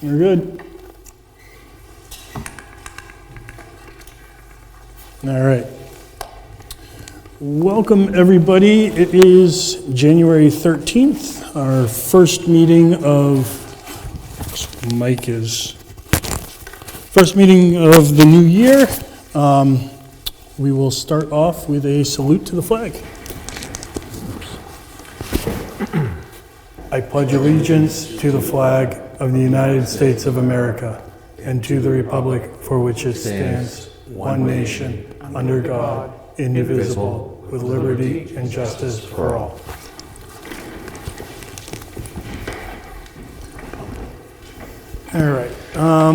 We're good. All right. Welcome, everybody. It is January 13th, our first meeting of, first meeting of the new year. We will start off with a salute to the flag. I pledge allegiance to the flag of the United States of America and to the republic for which it stands, one nation, under God, indivisible, with liberty and justice for all. All right. I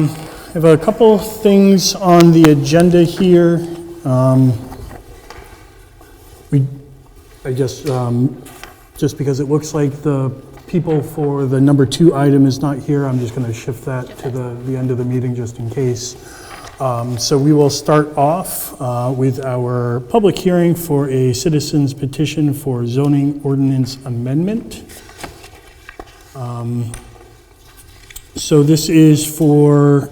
have a couple things on the agenda here. Just because it looks like the people for the number 2 item is not here, I'm just going to shift that to the end of the meeting just in case. So we will start off with our public hearing for a citizens petition for zoning ordinance amendment. So this is for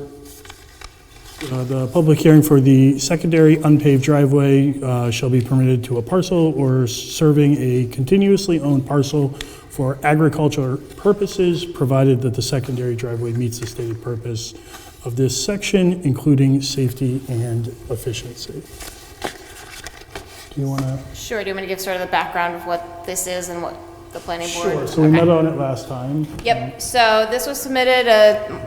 the public hearing for the secondary unpaved driveway shall be permitted to a parcel or serving a continuously owned parcel for agricultural purposes, provided that the secondary driveway meets the stated purpose of this section, including safety and efficiency. Do you want to? Sure. Do you want me to give sort of the background of what this is and what the planning board? Sure. So we met on it last time. Yep. So this was submitted,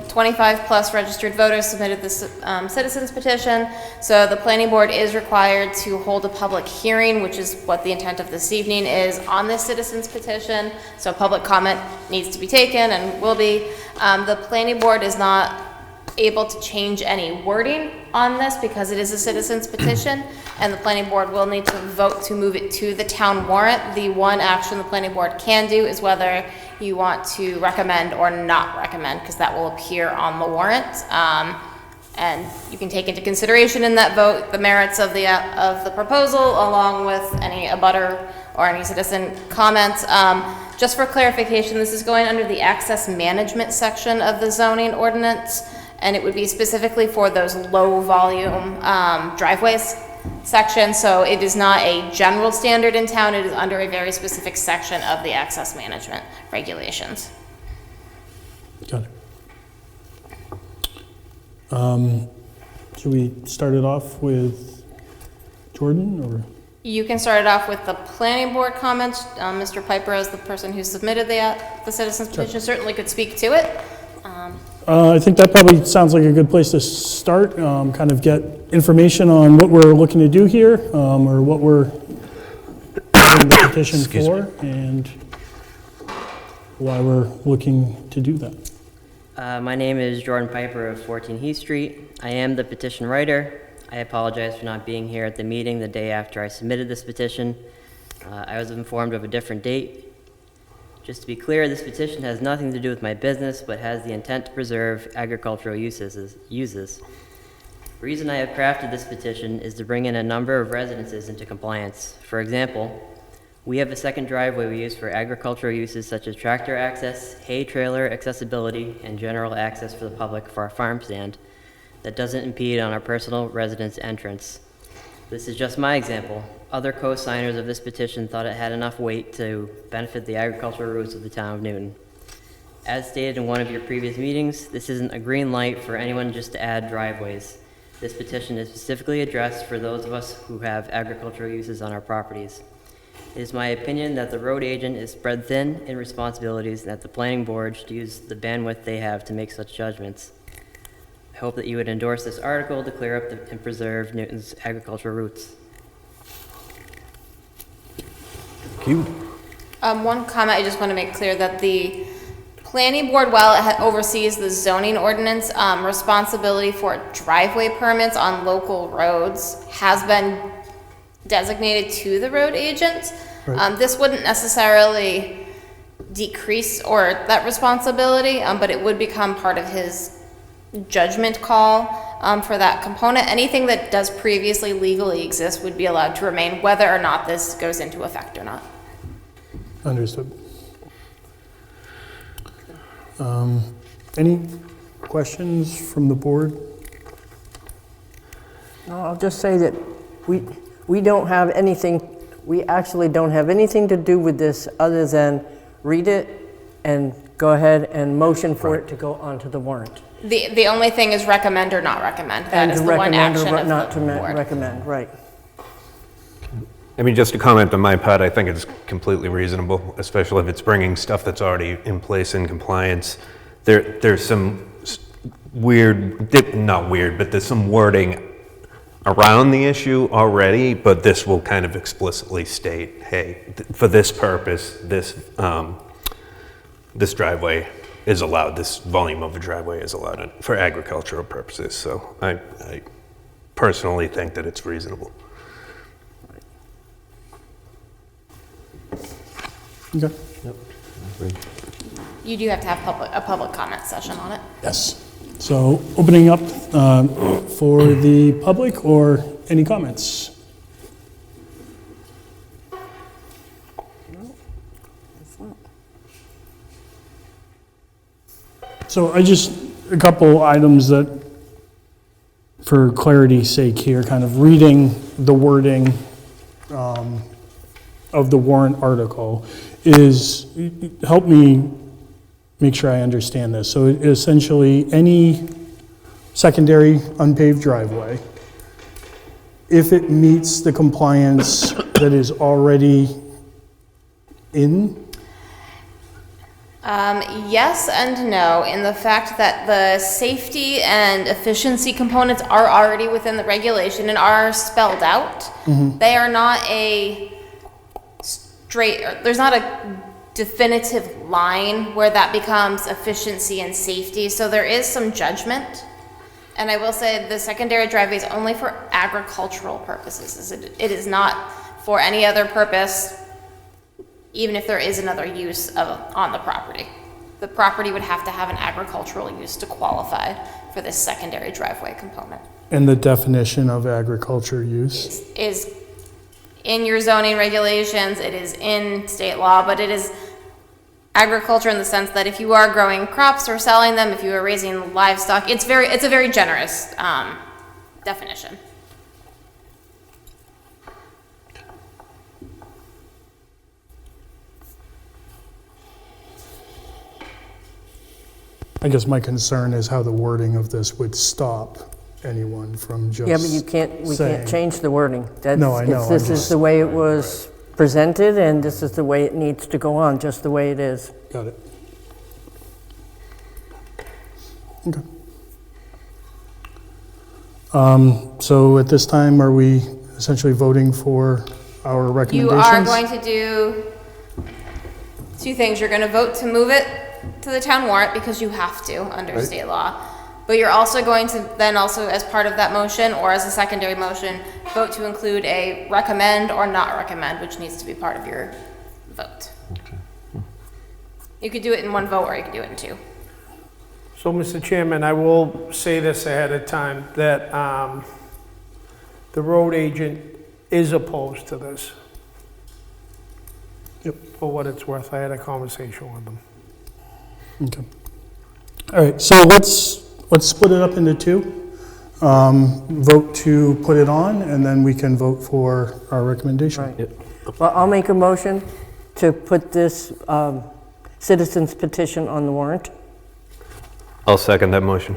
25 plus registered voters submitted this citizens petition. So the planning board is required to hold a public hearing, which is what the intent of this evening is on this citizens petition. So public comment needs to be taken and will be. The planning board is not able to change any wording on this because it is a citizens petition, and the planning board will need to vote to move it to the town warrant. The one action the planning board can do is whether you want to recommend or not recommend, because that will appear on the warrant. And you can take into consideration in that vote the merits of the proposal, along with any abutter or any citizen comments. Just for clarification, this is going under the access management section of the zoning ordinance, and it would be specifically for those low volume driveways section. So it is not a general standard in town, it is under a very specific section of the access management regulations. Got it. Should we start it off with Jordan, or? You can start it off with the planning board comments. Mr. Piper, as the person who submitted the citizens petition, certainly could speak to it. I think that probably sounds like a good place to start, kind of get information on what we're looking to do here, or what we're doing the petition for, and why we're looking to do that. My name is Jordan Piper of 14 Heath Street. I am the petition writer. I apologize for not being here at the meeting the day after I submitted this petition. I was informed of a different date. Just to be clear, this petition has nothing to do with my business, but has the intent to preserve agricultural uses. The reason I have crafted this petition is to bring in a number of residences into compliance. For example, we have a second driveway we use for agricultural uses such as tractor access, hay trailer accessibility, and general access for the public for our farm stand that doesn't impede on our personal residence entrance. This is just my example. Other co-signers of this petition thought it had enough weight to benefit the agricultural roots of the town of Newton. As stated in one of your previous meetings, this isn't a green light for anyone just to add driveways. This petition is specifically addressed for those of us who have agricultural uses on our properties. It is my opinion that the road agent is spread thin in responsibilities and that the planning board should use the bandwidth they have to make such judgments. I hope that you would endorse this article to clear up and preserve Newton's agricultural roots. Thank you. One comment, I just want to make clear that the planning board, while it oversees the zoning ordinance, responsibility for driveway permits on local roads has been designated to the road agent. Right. This wouldn't necessarily decrease or that responsibility, but it would become part of his judgment call for that component. Anything that does previously legally exist would be allowed to remain, whether or not this goes into effect or not. Understood. Any questions from the board? No, I'll just say that we don't have anything, we actually don't have anything to do with this other than read it and go ahead and motion for it to go onto the warrant. The only thing is recommend or not recommend. That is And the one recommend or action of not the to board. recommend, right. I mean, just to comment on my part, I think it's completely reasonable, especially if it's bringing stuff that's already in place in compliance. There's some weird, not weird, but there's some wording around the issue already, but this will kind of explicitly state, hey, for this purpose, this driveway is allowed, this volume of a driveway is allowed for agricultural purposes. So I personally think that it's reasonable. Okay. You do have to have a public comment session on it. Yes. So opening up for the public or any comments? So a couple items that, for clarity's sake here, kind of reading the wording of the warrant article is, help me make sure I understand this. So essentially, any secondary unpaved driveway, if it meets the compliance that is already in? Yes and no, in the fact that the safety and efficiency components are already within the regulation and are spelled out. They are not a there's not a definitive line where that becomes efficiency and safety, so there is some judgment. And I will say the secondary driveway is only for agricultural purposes. It is not for any other purpose, even if there is another use on the property. The property would have to have an agricultural use to qualify for this secondary driveway component. And the definition of agriculture use? Is in your zoning regulations, it is in state law, but it is agriculture in the sense that if you are growing crops or selling them, if you are raising livestock, it's a very generous definition. I guess my concern is how the wording of this would stop anyone from just Yeah, but we can't change the wording. No, I know, This is the way it was presented, and this is the way it needs to go on, just the way it is. Got it. Okay. So at this time, are we essentially voting for our You recommendations? are going to do two things. You're going to vote to move it to the town warrant because you have to under state law. But you're also going to then also, as part of that motion or as a secondary motion, vote to include a recommend or not recommend, which needs to be part of your vote. You could do it in one vote or you could do it in two. So, Mr. Chairman, I will say this ahead of time, that the road agent is opposed to this. Yep. For what it's worth, I had a conversation with them. Okay. All right, so let's split it up into two. Vote to put it on, and then we can vote for our recommendation. Right. Well, I'll make a motion to put this citizens petition on the warrant. I'll second that motion.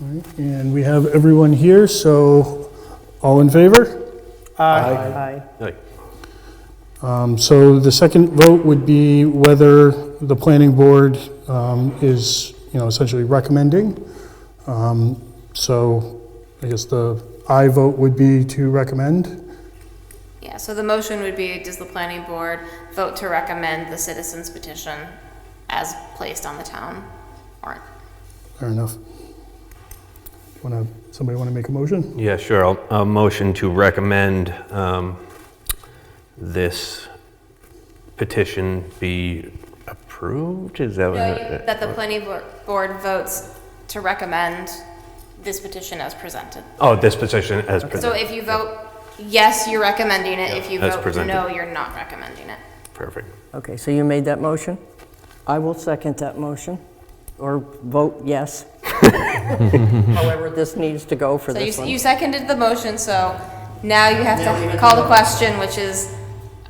All right, and we have everyone here, so all in favor? Aye. Aye. So the second vote would be whether the planning board is, essentially recommending. So I guess the aye vote would be to recommend. Yeah, so the motion would be, does the planning board vote to recommend the citizens petition as placed on the town warrant? Fair enough. Somebody want to make a motion? Yeah, sure. I'll motion to recommend this petition be approved? Is that what? That the planning board votes to recommend this petition as presented. Oh, this petition as presented. So if you vote yes, you're recommending it. If you as vote presented. no, you're not recommending it. Perfect. Okay, so you made that motion? I will second that motion. or vote yes. However this needs to go for So this you, one. you seconded the motion, so now you have to call the question, which is,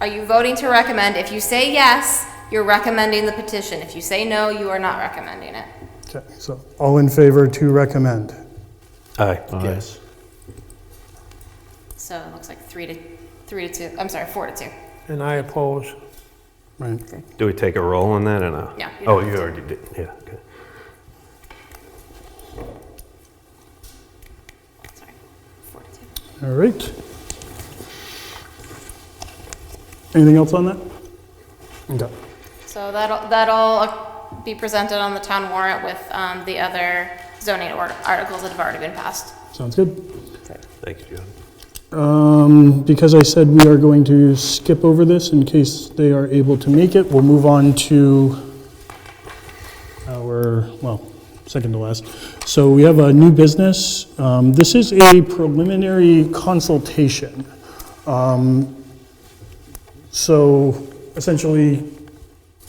are you voting to recommend? If you say yes, you're recommending the petition. If you say no, you are not recommending it. Okay, so all in favor to recommend? Aye. Yes. So it looks like 4 to 2. And I oppose. Right. Do we take a roll on that or no? Yeah, you Oh, don't you have to. already did, yeah, okay. Sorry, 4 to 2. All right. Anything else on that? Okay. So that'll be presented on the town warrant with the other zoning articles that have already been passed. Sounds good. Thanks, John. Because I said we are going to skip over this in case they are able to make it, we'll move on to our, well, second to last. So we have a new business. This is a preliminary consultation. So essentially,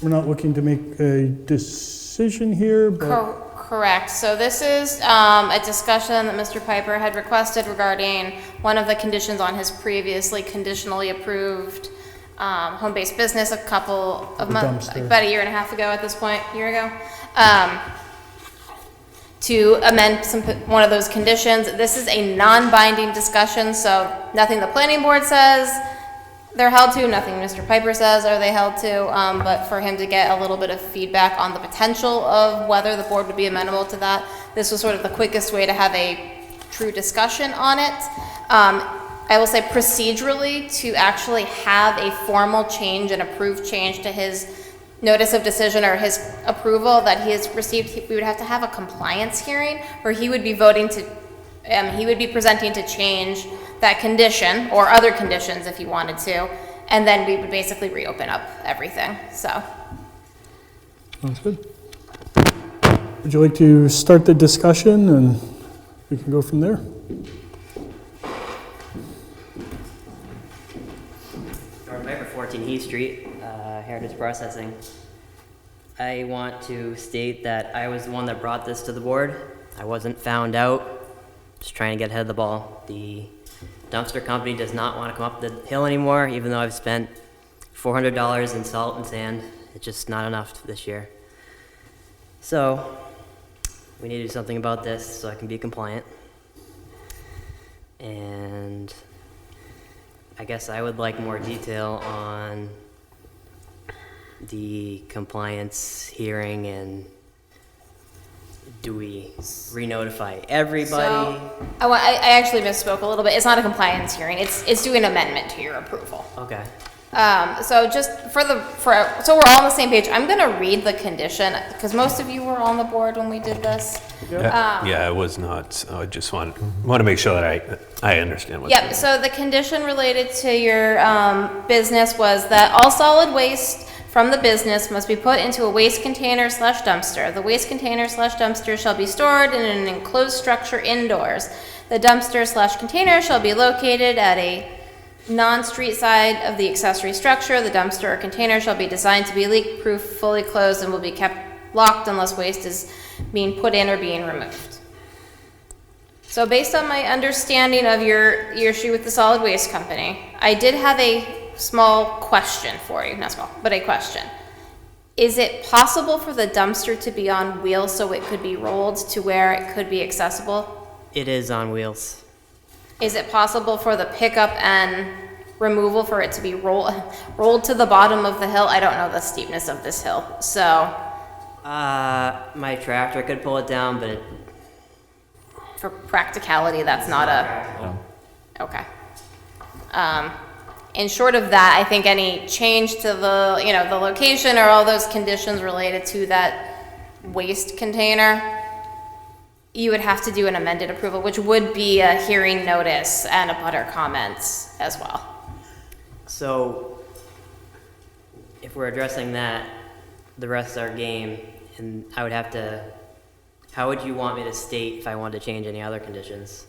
we're not looking to make a decision here, but Correct. So this is a discussion that Mr. Piper had requested regarding one of the conditions on his previously conditionally approved home-based business a couple of months, dumpster. about a year and a half ago at this point, year ago, to amend one of those conditions. This is a non-binding discussion, so nothing the planning board says they're held to, nothing Mr. Piper says are they held to, but for him to get a little bit of feedback on the potential of whether the board would be amenable to that. This was sort of the quickest way to have a true discussion on it. I will say procedurally, to actually have a formal change, an approved change to his notice of decision or his approval that he has received, we would have to have a compliance hearing where he would be voting to, he would be presenting to change that condition or other conditions if he wanted to, and then we would basically reopen up everything, so. sounds good. Would you like to start the discussion and we can go from there? Durgin Drive, 14 Heath Street, Heritage Processing. I want to state that I was the one that brought this to the board. I wasn't found out, just trying to get ahead of the ball. The dumpster company does not want to come up the hill anymore, even though I've spent $400 in salt and sand. It's just not enough this year. So, we need to do something about this so I can be compliant. And I guess I would like more detail on the compliance hearing, and do we re-notify everybody? So, I actually misspoke a little bit. It's not a compliance hearing. It's doing an amendment to your approval. Okay. So just so we're all on the same page, I'm gonna read the condition, because most of you were on the board when we did this. Yeah, I was not, so I just want to make sure that I understand what's Yep, going on. so the condition related to your business was that all solid waste from the business must be put into a waste container / dumpster. The waste container / dumpster shall be stored in an enclosed structure indoors. The dumpster / container shall be located at a non-street side of the accessory structure. The dumpster or container shall be designed to be leak-proof, fully closed, and will be kept locked unless waste is being put in or being removed. So based on my understanding of your issue with the solid waste company, I did have a small question for you, not small, but a question. Is it possible for the dumpster to be on wheels so it could be rolled to where it could be accessible? It is on wheels. Is it possible for the pickup and removal for it to be rolled to the bottom of the hill? I don't know the steepness of this hill, so. My tractor could pull it down, but For practicality, that's not a, okay. In short of that, I think any change to the, the location or all those conditions related to that waste container, you would have to do an amended approval, which would be a hearing notice and a butter comments as well. so if we're addressing that, the rest of our game, and I would have to, how would you want me to state if I wanted to change any other conditions?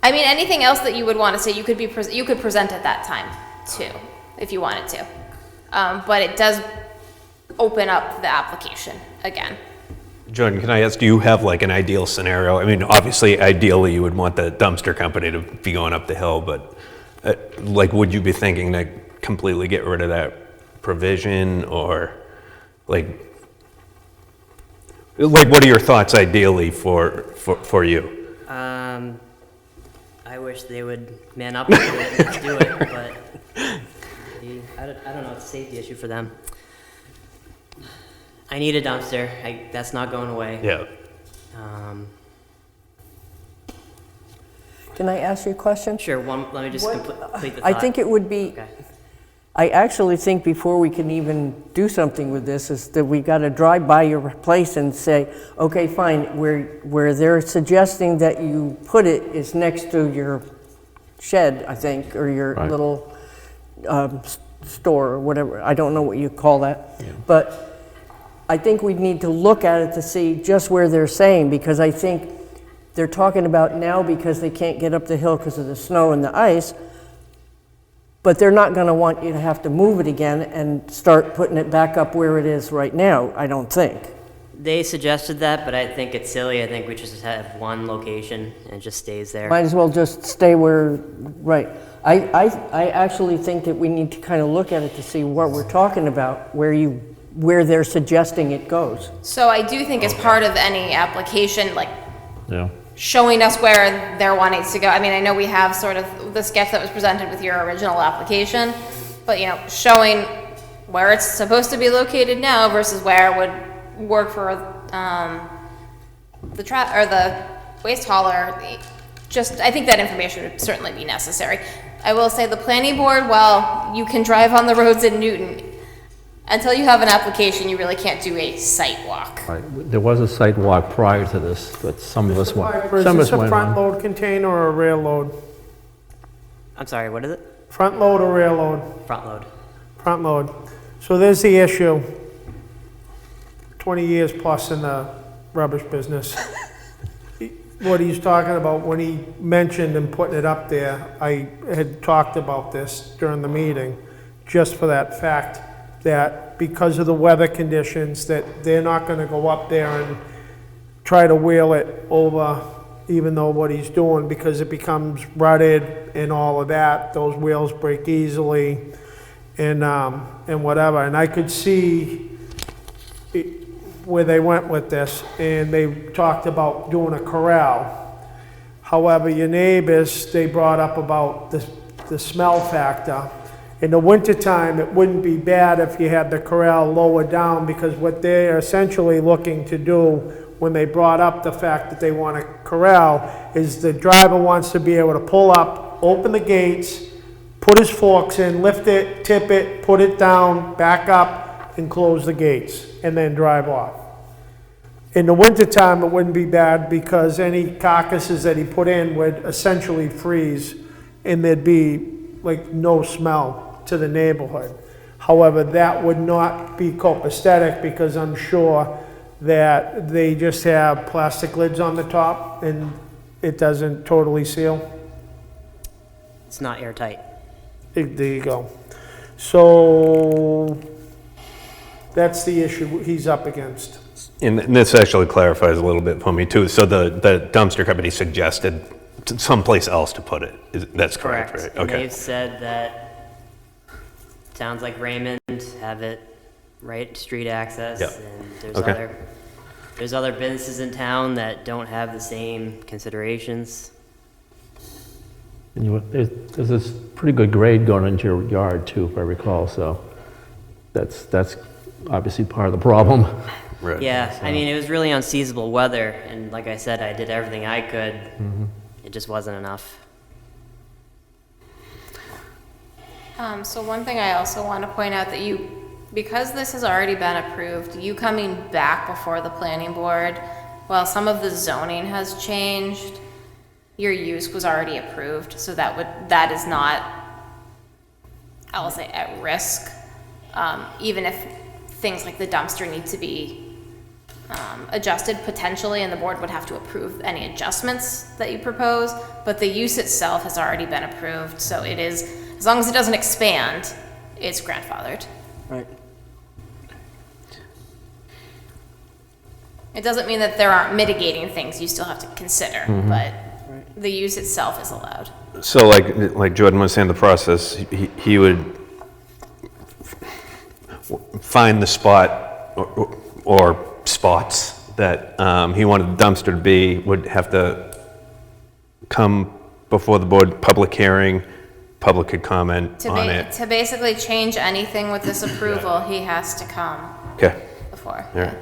I mean, anything else that you would want to say, you could present at that time too, if you wanted to. But it does open up the application again. Jordan, can I ask, do you have like an ideal scenario? I mean, obviously, ideally, you would want the dumpster company to be going up the hill, but like, would you be thinking to completely get rid of that provision, or like what are your thoughts ideally for you? I wish they would man up and do it, but I don't know, it's a safety issue for them. I need a dumpster. That's not going away. Yeah. Can I ask you a question? Sure, let me just complete the thought. I think it would be, Okay. I actually think before we can even do something with this is that we got to drive by your place and say, okay, fine, where they're suggesting that you put it is next to your shed, I think, or your Right. little store or whatever. I don't know what you call that. But I think we need to look at it to see just where they're saying, because I think they're talking about now because they can't get up the hill because of the snow and the ice, but they're not going to want you to have to move it again and start putting it back up where it is right now, I don't think. They suggested that, but I think it's silly. I think we just have one location and it just stays there. Might as well just stay where, right. I actually think that we need to kind of look at it to see what we're talking about, where they're suggesting it goes. So I do think as part of any application, like Yeah. showing us where they're wanting to go. I mean, I know we have sort of the sketch that was presented with your original application, but showing where it's supposed to be located now versus where it would work for the waste hauler. I think that information would certainly be necessary. I will say the planning board, while you can drive on the roads in Newton, until you have an application, you really can't do a site walk. Right. There was a site walk prior to this, but some of us went. Is Some of this us a went front on. load container or a rear load? I'm sorry, what is it? Front load or rear load? Front load. Front load. So there's the issue. 20 years plus in the rubbish business. What he's talking about, when he mentioned and putting it up there, I had talked about this during the meeting, just for that fact that because of the weather conditions, that they're not gonna go up there and try to wheel it over, even though what he's doing, because it becomes rutted and all of that, those wheels break easily and whatever. And I could see where they went with this, and they talked about doing a corral. However, your neighbors, they brought up about the smell factor. In the wintertime, it wouldn't be bad if you had the corral lower down, because what they're essentially looking to do when they brought up the fact that they want a corral is the driver wants to be able to pull up, open the gates, put his forks in, lift it, tip it, put it down, back up, and close the gates, and then drive off. In the wintertime, it wouldn't be bad because any carcasses that he put in would essentially freeze, and there'd be like no smell to the neighborhood. However, that would not be copacetic because I'm sure that they just have plastic lids on the top and it doesn't totally seal. It's not airtight. There you go. So that's the issue he's up against. And this actually clarifies a little bit for me too. So the dumpster company suggested someplace else to put it. That's correct, right? And they've said that towns like Raymond have it right street access, Yep. and Okay. there's other businesses in town that don't have the same considerations. And there's this pretty good grade going into your yard too, if I recall, so that's obviously part of the problem. Right. Yeah, I mean, it was really unseasonable weather, and like I said, I did everything I could. It just wasn't enough. So one thing I also want to point out that because this has already been approved, you coming back before the planning board, while some of the zoning has changed, your use was already approved, so that is not, I will say, at risk. Even if things like the dumpster need to be adjusted potentially, and the board would have to approve any adjustments that you propose, but the use itself has already been approved, so it is, as long as it doesn't expand, it's grandfathered. Right. It doesn't mean that there aren't mitigating things you still have to consider, but the use itself is allowed. So like Jordan was saying, the process, he would find the spot or spots that he wanted the dumpster to be, would have to come before the board, public hearing, public could comment on it. To basically change anything with this approval, he has to come Okay, before. all right.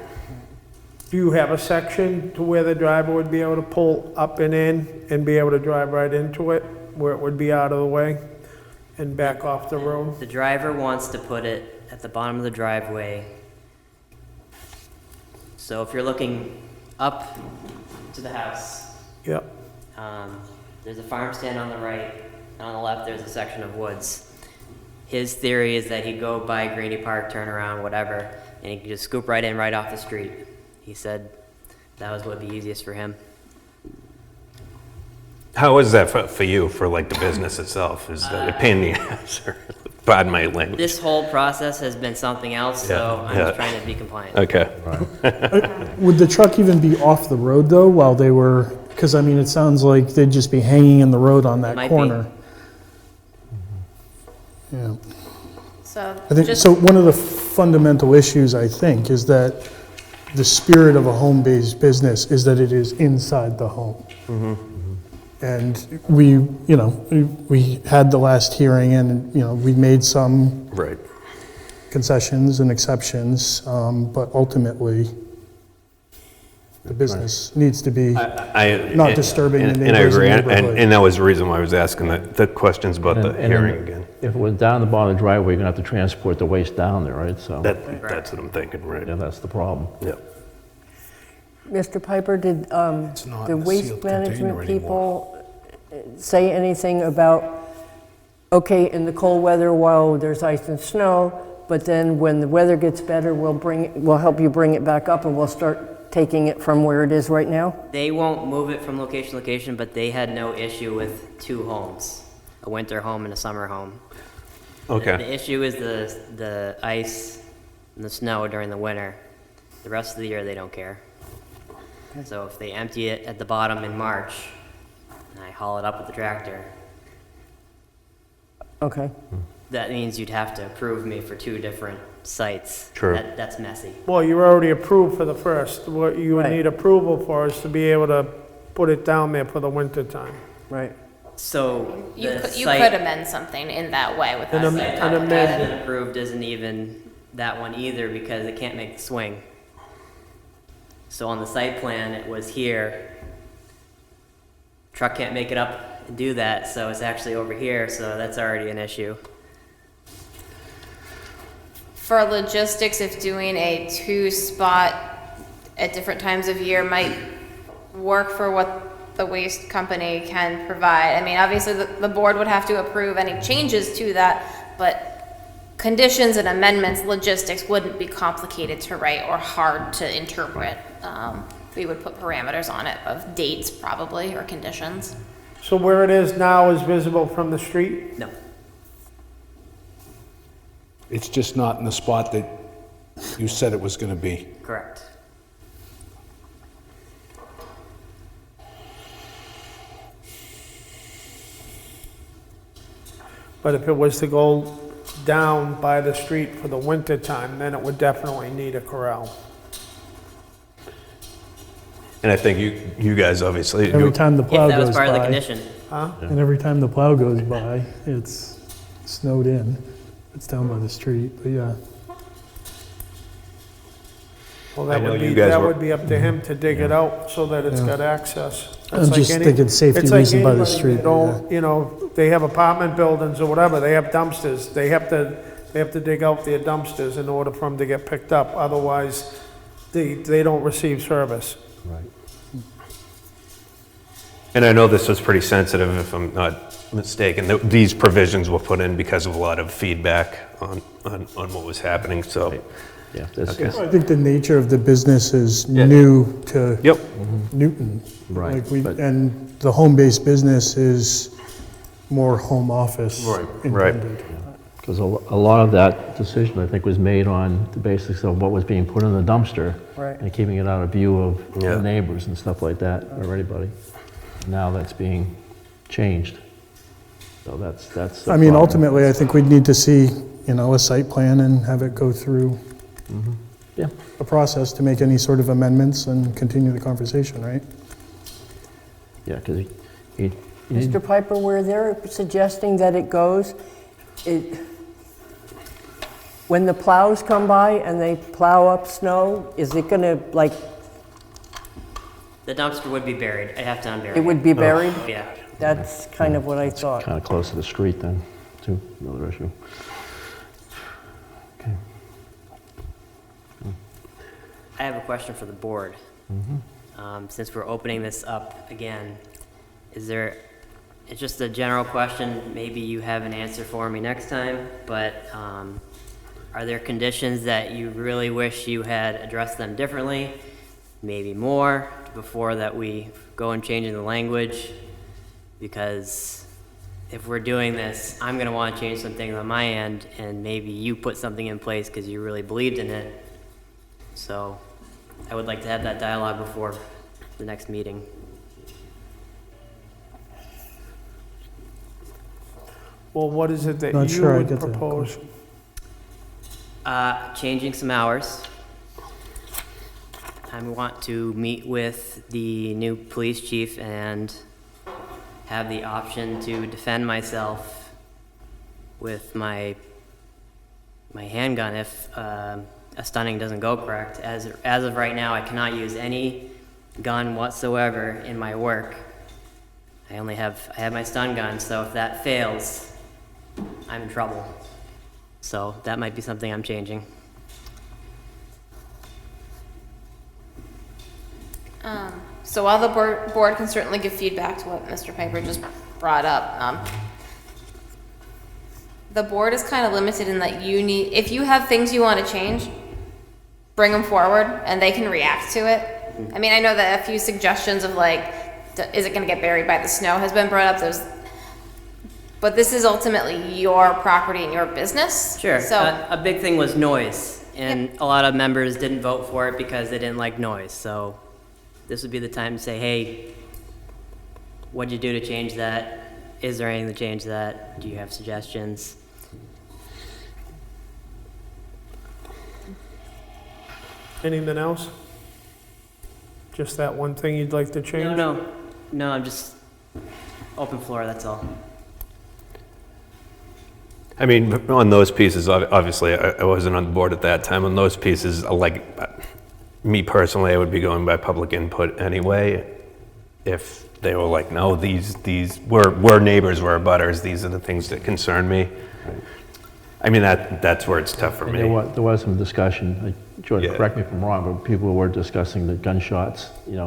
Do you have a section to where the driver would be able to pull up and in and be able to drive right into it, where it would be out of the way and back off the road? The driver wants to put it at the bottom of the driveway. So if you're looking up to the house, Yep. there's a farm stand on the right, and on the left there's a section of woods. His theory is that he'd go by Greenie Park, turn around, whatever, and he could just scoop right in right off the street. He said that was what would be easiest for him. How is that for you, for like the business itself? Is that a pain in the ass, or pardon my language? This whole process has been something else, so I'm just trying to be compliant. Okay. Would the truck even be off the road though while they were, because I mean, it sounds like they'd just be hanging in the road on that Might be. corner. Yeah. So I think, just, so one of the fundamental issues, I think, is that the spirit of a home-based business is that it is inside the home. And we, you know, we had the last hearing and, you know, we made some Right. concessions and exceptions, but ultimately, the business needs to be not disturbing the And I neighbors agree, and neighborhood. and that was the reason why I was asking the questions about the And then hearing again. If it was down the bottom of the driveway, you're gonna have to transport the waste down there, right? So, That's what I'm thinking, right? yeah, that's the problem. Yeah. Mr. Piper, did not the in a waste sealed container management anymore. people say anything about, okay, in the cold weather while there's ice and snow, but then when the weather gets better, we'll help you bring it back up and we'll start taking it from where it is right now? They won't move it from location to location, but they had no issue with two homes, a winter home and a summer home. Okay. The issue is the ice and the snow during the winter. The rest of the year, they don't care. So if they empty it at the bottom in March, and I haul it up with the tractor, Okay. that means you'd have to approve me for two different sites. True. That's messy. Well, you're already approved for the first. What you would Right. need approval for is to be able to put it down there for the winter time. Right. So you the could, you site- could amend something in that way without. And The am- site and that's amend- been approved isn't even that one either because it can't make the swing. So on the site plan, it was here. Truck can't make it up and do that, so it's actually over here, so that's already an issue. For logistics, if doing a two-spot at different times of year might work for what the waste company can provide. I mean, obviously, the board would have to approve any changes to that, but conditions and amendments, logistics wouldn't be complicated to write or hard to interpret. We would put parameters on it of dates probably, or conditions. So where it is now is visible from the street? No. It's just not in the spot that you said it was going to be. Correct. But if it was to go down by the street for the winter time, then it would definitely need a corral. And I think you guys obviously, Every time the If plow that was goes part of the by, condition. and every time the plow goes by, it's snowed in. It's down by the street, but yeah. Well, I know you guys that were- would be up to him to dig it out so that it's got access. I'm That's like just any- thinking safety it's like reason by the anybody street, that don't, you know, they have apartment buildings or whatever, they have dumpsters. They have to dig out their dumpsters in order for them to get picked up. Otherwise, they don't receive service. Right. and I know this was pretty sensitive, if I'm not mistaken, these provisions were put in because of a lot of feedback on what was happening, so. Yeah, that's, Okay. I think the nature of the business is Yeah. new to Yep. Newton. Right, Like but- and the home-based business is more home office Right, right. intended. Because a lot of that decision, I think, was made on the basis of what was being put in the dumpster. Right. And keeping it out of view of Yeah. the neighbors and stuff like that, or anybody. Now that's being changed. So that's. the I mean, problem. ultimately, I think we'd need to see, a site plan and have it go through Yeah. a process to make any sort of amendments and continue the conversation, right? Yeah, because he. Mr. Piper, where they're suggesting that it goes, when the plows come by and they plow up snow, is it gonna, like, The dumpster would be buried. I have to unbury it would be buried? Yeah. That's kind of what I thought. Kind of close to the street then, too, another issue. Okay. I have a question for the board. Since we're opening this up again, it's just a general question, maybe you have an answer for me next time, but are there conditions that you really wish you had addressed them differently, maybe more, before that we go and change in the language? Because if we're doing this, I'm gonna wanna change some things on my end, and maybe you put something in place because you really believed in it. So I would like to have that dialogue before the next meeting. Well, what is it that Not you sure I would get the propose? Changing some hours. I want to meet with the new police chief and have the option to defend myself with my handgun if a stunning doesn't go correct. As of right now, I cannot use any gun whatsoever in my work. I have my stun gun, so if that fails, I'm in trouble. So that might be something I'm changing. So while the board can certainly give feedback to what Mr. Piper just brought up, the board is kind of limited in that if you have things you want to change, bring them forward and they can react to it. I mean, I know that a few suggestions of is it going to get buried by the snow has been brought up. But this is ultimately your property and your business. Sure. So A big thing was noise, and a lot of members didn't vote for it because they didn't like noise. So this would be the time to say, hey, what'd you do to change that? Is there anything to change that? Do you have suggestions? Anything else? Just that one thing you'd like to change? No, I'm just open floor, that's all. I mean, on those pieces, obviously, I wasn't on the board at that time. On those pieces, me personally, I would be going by public input anyway. If they were like, no, we're neighbors, we're abutters, these are the things that concern me. I mean, that's where it's tough for me. There was some discussion, Jordan, Yeah. correct me if I'm wrong, but people were discussing the gunshots, and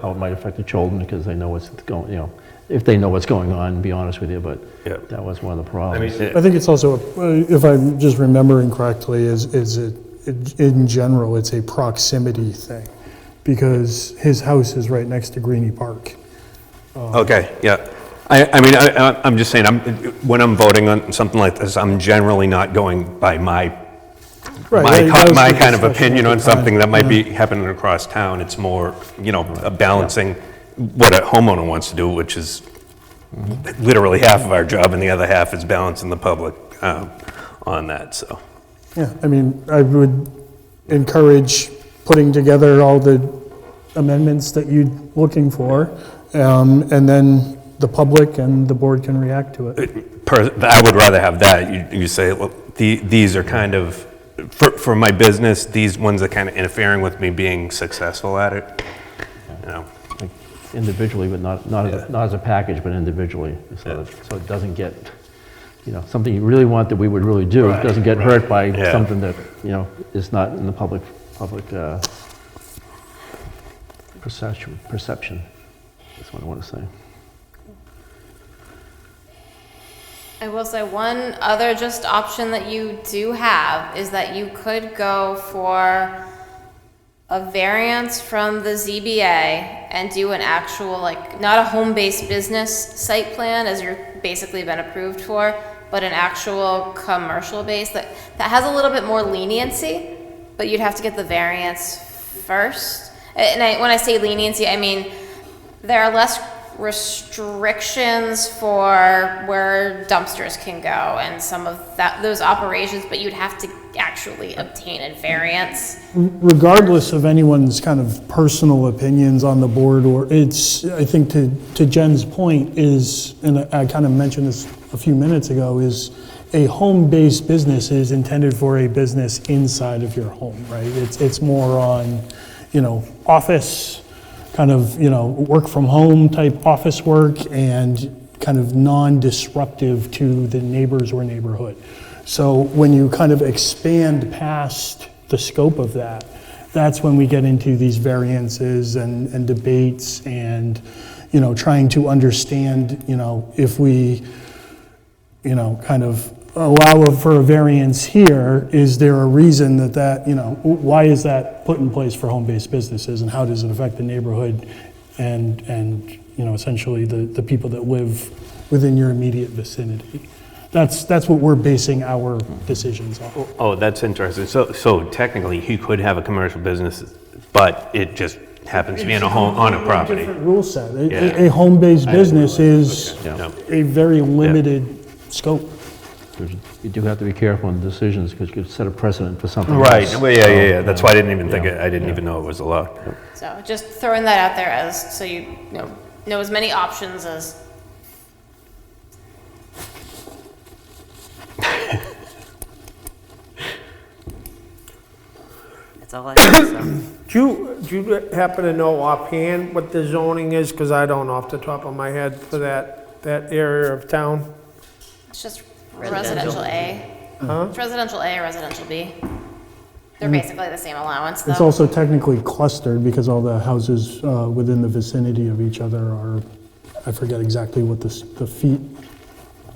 how it might affect the children because they know what's going, if they know what's going on, to be honest with you, but Yeah. that was one of the I problems. mean, I think it's also, if I'm just remembering correctly, in general, it's a proximity thing, because his house is right next to Greenie Park. okay, yeah. I'm just saying, when I'm voting on something like this, I'm generally not going by my kind of opinion on something that might be happening across town. It's more, a balancing what a homeowner wants to do, which is literally half of our job, and the other half is balancing the public on that, so. Yeah, I mean, I would encourage putting together all the amendments that you're looking for, and then the public and the board can react to it. I would rather have that. You say, well, these are kind of, for my business, these ones are kind of interfering with me being successful at it. Like individually, but not as a package, but individually, so it doesn't get, something you really want that we would really do, Right. doesn't get hurt by Yeah. something that, is not in the public perception. That's what I want to say. I will say one other just option that you do have is that you could go for a variance from the ZBA and do an actual, not a home-based business site plan as you're basically been approved for, but an actual commercial base that has a little bit more leniency, but you'd have to get the variance first. And when I say leniency, I mean there are less restrictions for where dumpsters can go and some of those operations, but you'd have to actually obtain a variance. Regardless of anyone's kind of personal opinions on the board, or I think to Jen's point is, and I kind of mentioned this a few minutes ago, is a home-based business is intended for a business inside of your home, right? It's more on, office, kind of, work from home type office work and kind of non-disruptive to the neighbors or neighborhood. So when you kind of expand past the scope of that, that's when we get into these variances and debates and, trying to understand, if we, kind of allow for a variance here, is there a reason that, why is that put in place for home-based businesses and how does it affect the neighborhood and essentially the people that live within your immediate vicinity? That's what we're basing our decisions on. Oh, that's interesting. So technically, he could have a commercial business, but it just happens to be on a property. Different rule set. Yeah. A home-based business is Yeah. a very limited scope. You do have to be careful in decisions because you could set a precedent for something Right, else. well, yeah. That's why I didn't even think Yeah. I didn't even know it was allowed. So just throwing that out there as, so you know as many options as. That's all I have, so. Do you happen to know offhand what the zoning is? Because I don't off the top of my head for that area of town. It's just residential A. Huh? It's residential A or residential B. They're basically the same allowance, though. It's also technically clustered because all the houses within the vicinity of each other are, I forget exactly what the feet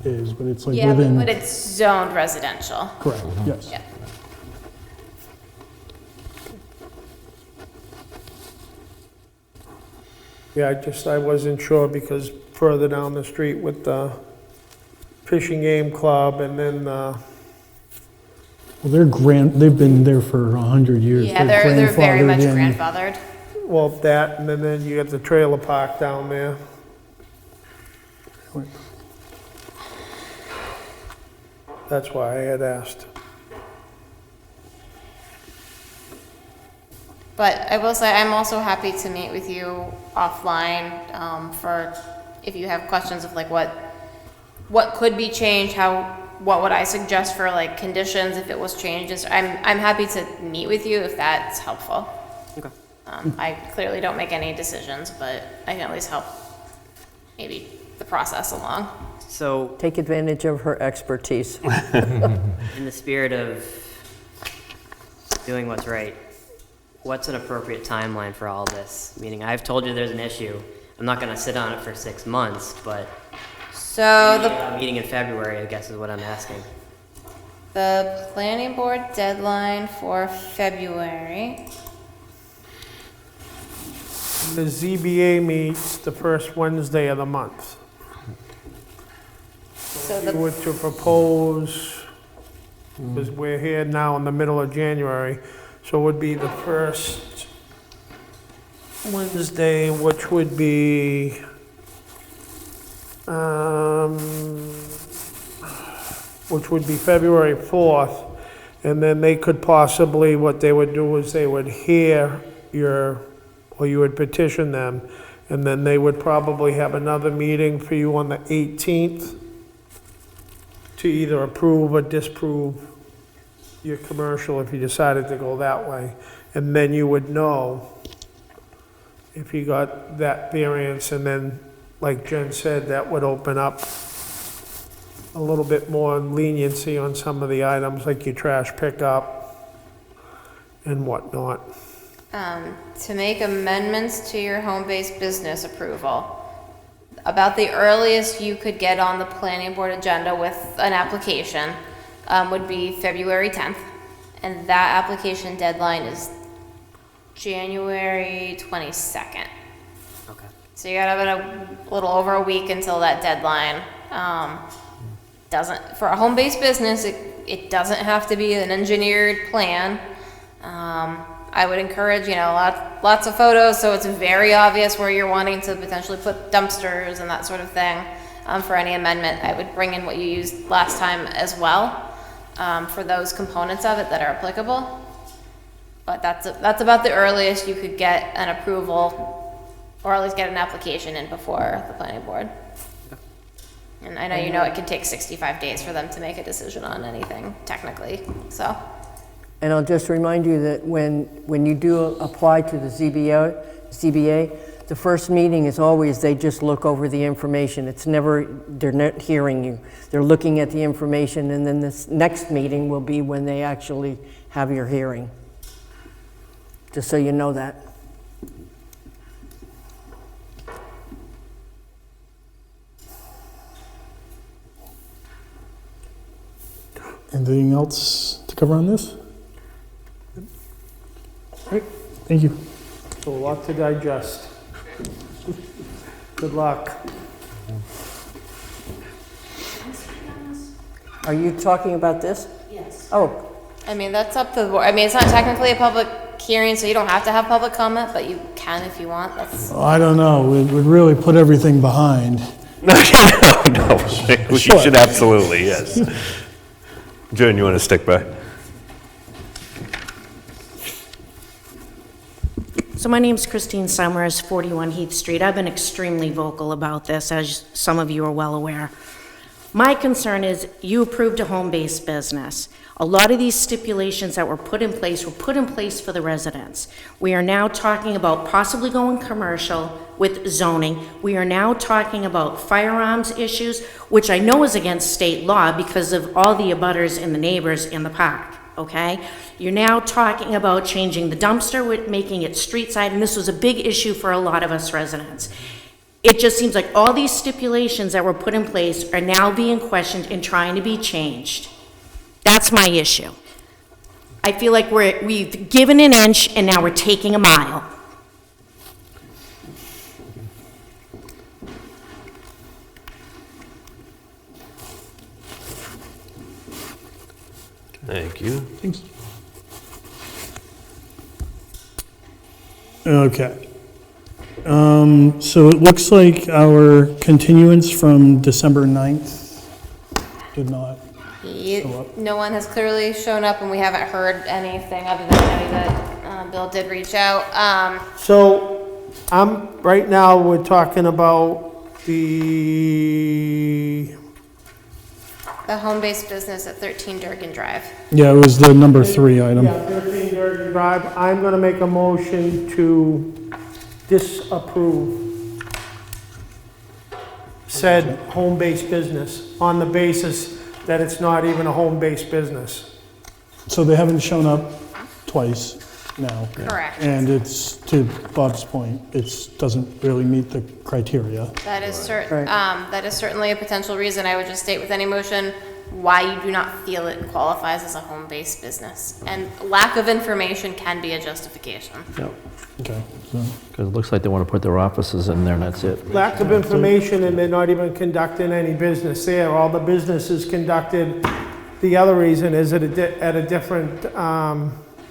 is, but it's like Yeah, within. but it's zoned residential. Correct, yes. Yeah. Yeah, I wasn't sure because further down the street with the fishing game club and then, Well, they've been there for 100 years. Yeah, they're very much grandfathered in. grandfathered. well, that, and then you got the trailer park down there. That's why I had asked. But I will say, I'm also happy to meet with you offline for if you have questions of like what could be changed, what would I suggest for like conditions if it was changed. I'm happy to meet with you if that's helpful. Okay. I clearly don't make any decisions, but I can at least help maybe the process along. So, Take advantage of her expertise. in the spirit of doing what's right, what's an appropriate timeline for all this? Meaning, I've told you there's an issue. I'm not going to sit on it for 6 months, but So a meeting in February, I guess, is what I'm asking. the planning board deadline for February. The ZBA meets the first Wednesday of the month. So If you the, were to propose, because we're here now in the middle of January, so it would be the first Wednesday, which would be, February 4th. And then they could possibly, what they would do is they would hear or you would petition them, and then they would probably have another meeting for you on the 18th to either approve or disapprove your commercial if you decided to go that way. And then you would know if you got that variance, and then, like Jen said, that would open up a little bit more leniency on some of the items, like your trash pickup and whatnot. to make amendments to your home-based business approval. About the earliest you could get on the planning board agenda with an application would be February 10th. And that application deadline is January 22nd. Okay. So you got about a little over a week until that deadline. doesn't, for a home-based business, it doesn't have to be an engineered plan. I would encourage, lots of photos, so it's very obvious where you're wanting to potentially put dumpsters and that sort of thing. For any amendment, I would bring in what you used last time as well, for those components of it that are applicable. But that's about the earliest you could get an approval, or at least get an application in before the planning board. And I know it can take 65 days for them to make a decision on anything, technically, so. And I'll just remind you that when you do apply to the ZBA, the first meeting is always, they just look over the information. It's never, they're not hearing you. They're looking at the information, and then this next meeting will be when they actually have your hearing. Just so you know that. Anything else to cover on this? All right, thank you. So a lot to digest. Good luck. Are you talking about this? Yes. Oh, I mean, that's up to the board. I mean, it's not technically a public hearing, so you don't have to have public comment, but you can if you want. That's, I don't know, it would really put everything behind. No, we Sure. should absolutely, yes. Joan, you want to stick by? So my name's Christine Summers, 41 Heath Street. I've been extremely vocal about this, as some of you are well aware. My concern is you approved a home-based business. A lot of these stipulations that were put in place for the residents. We are now talking about possibly going commercial with zoning. We are now talking about firearms issues, which I know is against state law because of all the abutters and the neighbors in the park, okay? You're now talking about changing the dumpster, with making it street side, and this was a big issue for a lot of us residents. It just seems like all these stipulations that were put in place are now being questioned and trying to be changed. That's my issue. I feel like we've given an inch and now we're taking a mile. Thank you. Thanks. Okay. So it looks like our continuance from December 9th did not. no one has clearly shown up, and we haven't heard anything other than Eddie that Bill did reach out. So, right now, we're talking about the, home-based business at 13 Durgin Drive. Yeah, it was the number 3 item. yeah, 13 Durgin Drive. I'm gonna make a motion to disapprove said home-based business on the basis that it's not even a home-based business. So they haven't shown up twice now. Correct. And it's, to Bob's point, it doesn't really meet the criteria. That is Right. that is certainly a potential reason. I would just state with any motion why you do not feel it qualifies as a home-based business. And lack of information can be a justification. Okay, so, Because it looks like they want to put their offices in there and that's it. Lack of information, and they're not even conducting any business there. All the business is conducted, the other reason is at a different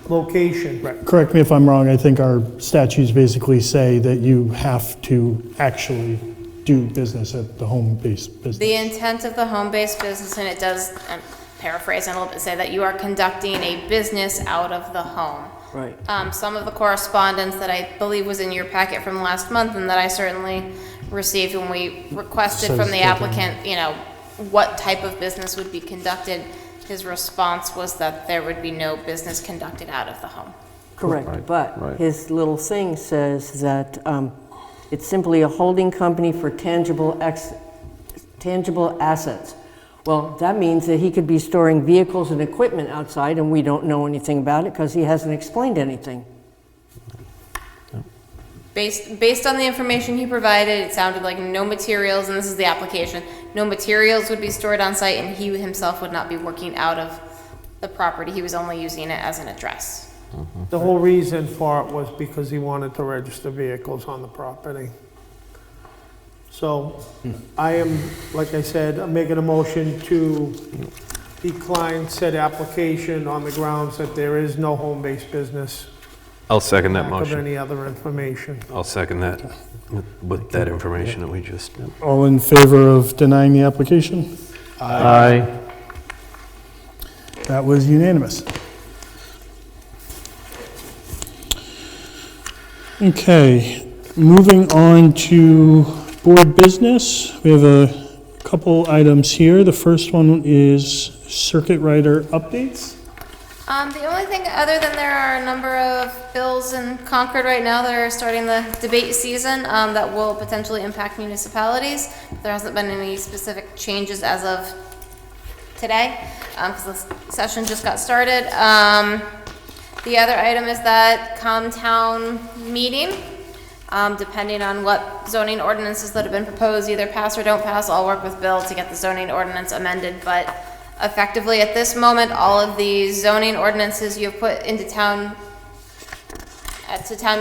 location. right, correct me if I'm wrong, I think our statutes basically say that you have to actually do business at the home-based business. The intent of the home-based business, and it does, I'm paraphrasing a little bit, say that you are conducting a business out of the home. right. Some of the correspondence that I believe was in your packet from last month, and that I certainly received when we requested from the applicant, what type of business would be conducted, his response was that there would be no business conducted out of the home. Correct, Right, but right. his little thing says that it's simply a holding company for tangible assets. Well, that means that he could be storing vehicles and equipment outside, and we don't know anything about it because he hasn't explained anything. Based on the information he provided, it sounded like no materials, and this is the application, no materials would be stored on site, and he himself would not be working out of the property. He was only using it as an address. The whole reason for it was because he wanted to register vehicles on the property. So I am, like I said, I'm making a motion to decline said application on the grounds that there is no home-based business. I'll second that Lack of motion. any other information. I'll second that with that information that we just. All in favor of denying the application? Aye. That was unanimous. Okay, moving on to board business. We have a couple items here. The first one is circuit rider updates. The only thing, other than there are a number of bills in Concord right now that are starting the debate season, that will potentially impact municipalities. There hasn't been any specific changes as of today, because the session just got started. The other item is that town meeting, depending on what zoning ordinances that have been proposed, either pass or don't pass, I'll work with Bill to get the zoning ordinance amended, but effectively at this moment, all of the zoning ordinances you have put into town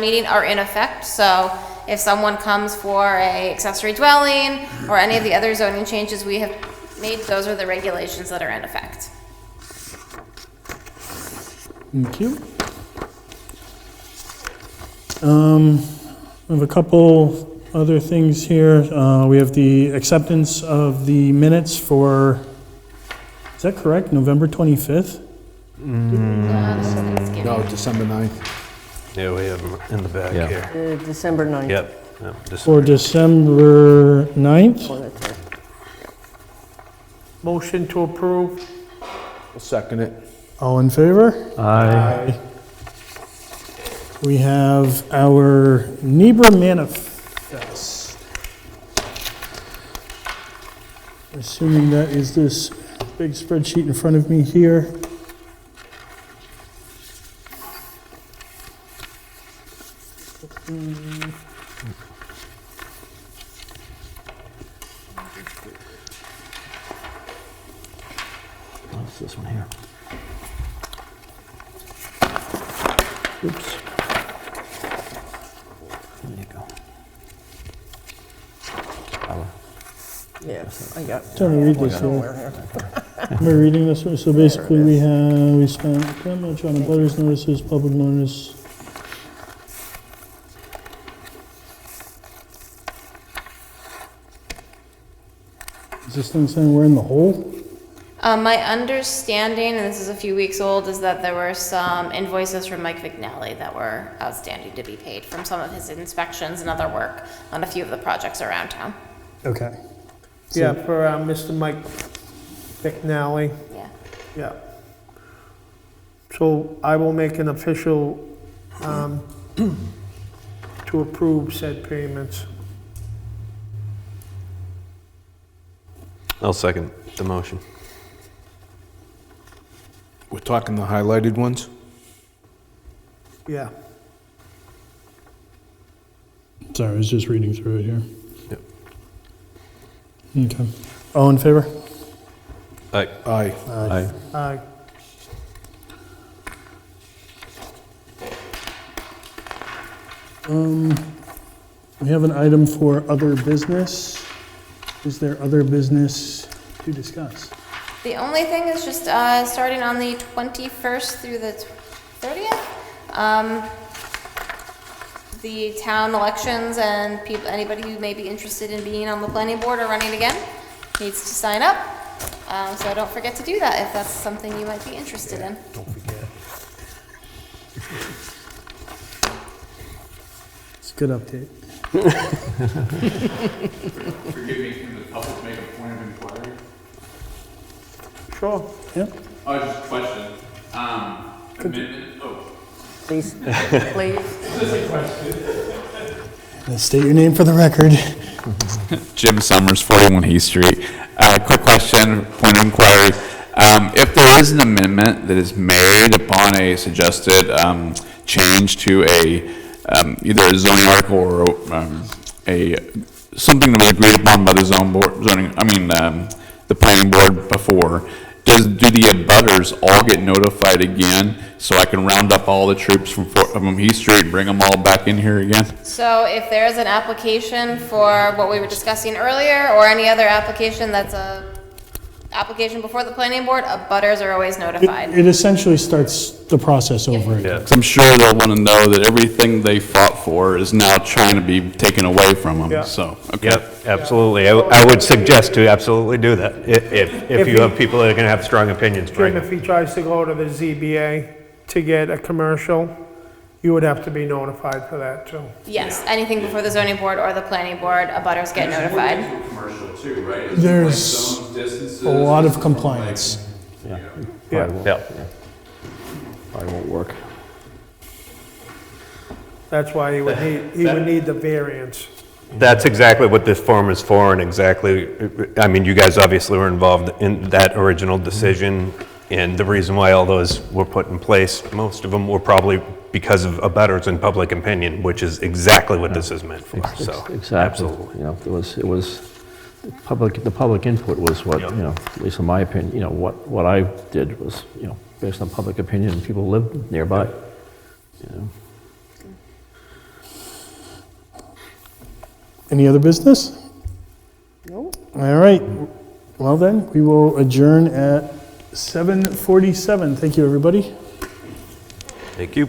meeting are in effect. So if someone comes for a accessory dwelling or any of the other zoning changes we have made, those are the regulations that are in effect. Thank you. We have a couple other things here. We have the acceptance of the minutes for, is that correct, November 25th? No, December 9th. Yeah, we have them in the back Yeah. here. December 9th. Yep. For December 9th? Oh, that's right. Motion to approve. I'll second it. All in favor? Aye. We have our NEPRA Manifest. Assuming that is this big spreadsheet in front of me here. What's this one here? Oops. There you go. Yes, I got. Trying to read this here. Am I reading this one? So basically we spent that much on abutters notices, public notice. Is this thing saying we're in the hole? My understanding, and this is a few weeks old, is that there were some invoices from Mike Vignelli that were outstanding to be paid from some of his inspections and other work on a few of the projects around town. Okay. Yeah, for Mr. Mike McNally. Yeah. Yeah. So I will make an official, to approve said payments. I'll second the motion. We're talking the highlighted ones? Yeah. Sorry, I was just reading through it here. Yep. Okay. All in favor? Aye. Aye. Aye. Aye. We have an item for other business. Is there other business to discuss? The only thing is just starting on the 21st through the 30th. The town elections and people, anybody who may be interested in being on the planning board or running again needs to sign up. So don't forget to do that if that's something you might be interested in. Don't forget. It's a good update. Forgive me, can the public make a point of inquiry? Sure. Yep. Oh, just a question. Amendment, Please, please. State your name for the record. Jim Summers, 41 Heath Street. Quick question, point of inquiry. If there is an amendment that is made upon a suggested change to either a zoning article or something that was agreed upon by the the planning board before, do the abutters all get notified again, so I can round up all the troops from Heath Street and bring them all back in here again? So if there is an application for what we were discussing earlier, or any other application that's a application before the planning board, abutters are always notified. It essentially starts the process over again. 'Cause I'm sure they'll want to know that everything they fought for is now trying to be taken away from them, Yeah. so, okay. Yep, absolutely. I would suggest to absolutely do that. If you have people that are going to have strong opinions, bring Jim, them. if he tries to go to the ZBA to get a commercial, you would have to be notified for that too. Yes, anything before the zoning board or the planning board, abutters get notified. Commercial too, right? There's a lot of compliance. Yeah. Yeah. Probably won't, Yeah. probably won't work. That's why he would need the variance. That's exactly what this form is for, and exactly, I mean, you guys obviously were involved in that original decision, and the reason why all those were put in place, most of them were probably because of abutters and public opinion, which is exactly what this is meant for, so. Exactly. Absolutely. You know, it was, the public input was what, Yep. you know, at least in my opinion, you know, what I did was, you know, based on public opinion, and people lived nearby, you know. Any other business? No. All right. Well then, we will adjourn at 7:47. Thank you, everybody. Thank you.